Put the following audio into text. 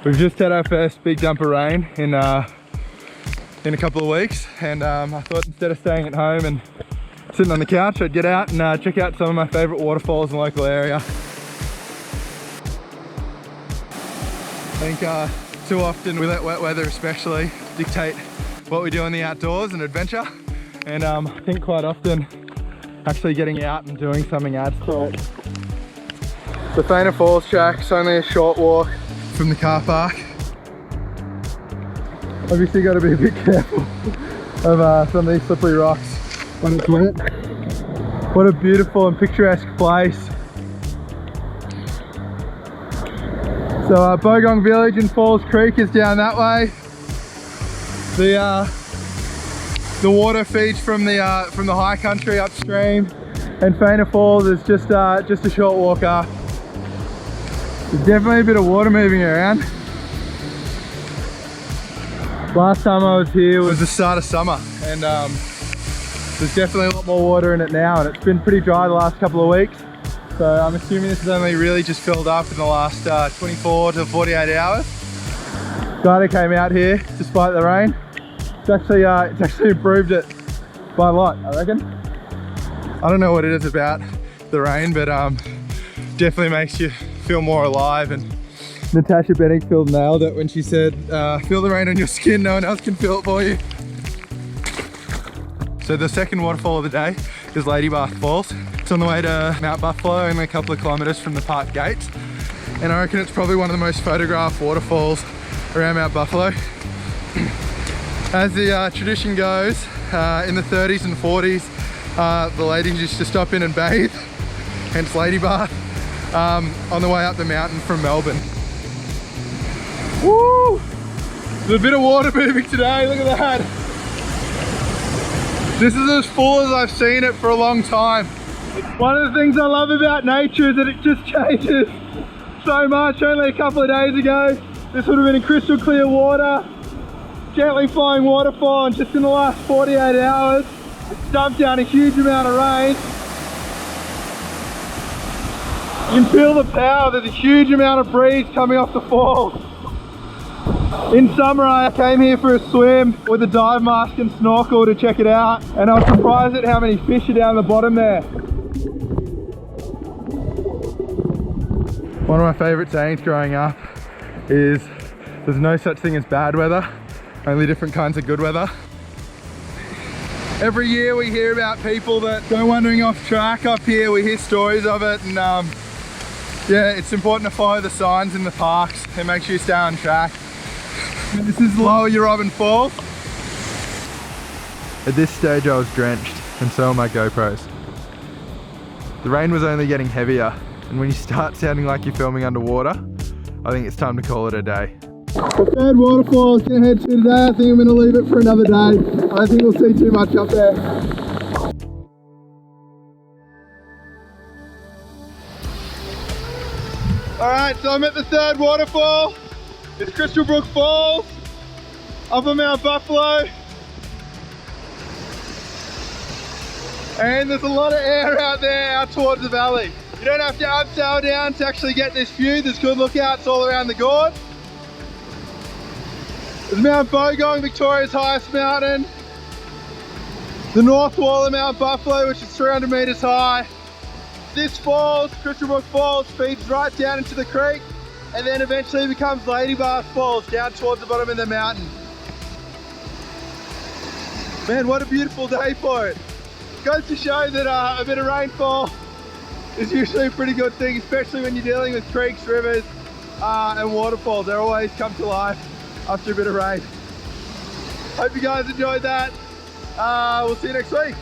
We've just had our first big dump of rain in a couple of weeks, and I thought instead of staying at home and sitting on the couch, I'd get out and check out some of my favourite waterfalls in the local area. I think too often we let wet weather especially dictate what we do in the outdoors and adventure, and I think quite often actually getting out and doing something adds to it. The Waterfalls track's only a short walk from the car park. Obviously got to be a bit careful of some of these slippery rocks when it's wet. What a beautiful and picturesque place. So Bogong Village and Falls Creek is down that way. The water feeds from the high country upstream, and Waterfalls is just a short walk up. There's definitely a bit of water moving around. Last time I was here was the start of summer, and there's definitely a lot more water in it now, and it's been pretty dry the last couple of weeks. So I'm assuming this has only really just filled up in the last 24 to 48 hours. Glad I came out here despite the rain. It's actually improved it by a lot, I reckon. I don't know what it is about the rain, but definitely makes you feel more alive. And Natasha Bedingfield nailed it when she said, feel the rain on your skin, no one else can feel it for you. So the second waterfall of the day is Lady Bath Falls. It's on the way to Mount Buffalo, only a couple of kilometres from the park gates. And I reckon it's probably one of the most photographed waterfalls around Mount Buffalo. As the tradition goes, in the 30s and 40s, the ladies used to stop in and bathe, hence Lady Bath, on the way up the mountain from Melbourne. Woo! There's a bit of water moving today, look at that. This is as full as I've seen it for a long time. One of the things I love about nature is that it just changes so much. Only a couple of days ago, this would have been in crystal clear water, gently flowing waterfall, and just in the last 48 hours, it's dumped down a huge amount of rain. You can feel the power. There's a huge amount of breeze coming off the falls. In summer, I came here for a swim with a dive mask and snorkel to check it out, and I was surprised at how many fish are down the bottom there. One of my favourite sayings growing up is there's no such thing as bad weather, only different kinds of good weather. Every year we hear about people that go wandering off track up here. We hear stories of it, and yeah, it's important to follow the signs in the parks and make sure you stay on track. This is Lower Yarrobin Falls. At this stage I was drenched, and so are my GoPros. The rain was only getting heavier, and when you start sounding like you're filming underwater, I think it's time to call it a day. The third waterfall I was going to head to today, I think I'm going to leave it for another day. I don't think we'll see too much up there. Alright, so I'm at the third waterfall. It's Crystal Brook Falls, up on Mount Buffalo. And there's a lot of air out there, out towards the valley. You don't have to abseil down to actually get this view. There's good lookouts all around the gorge. There's Mount Bogong, Victoria's highest mountain. The north wall of Mount Buffalo, which is 300 metres high. This falls, Crystal Brook Falls, feeds right down into the creek, and then eventually becomes Lady Bath Falls, down towards the bottom of the mountain. Man, what a beautiful day for it. Goes to show that a bit of rainfall is usually a pretty good thing, especially when you're dealing with creeks, rivers, and waterfalls. They always come to life after a bit of rain. Hope you guys enjoyed that. We'll see you next week.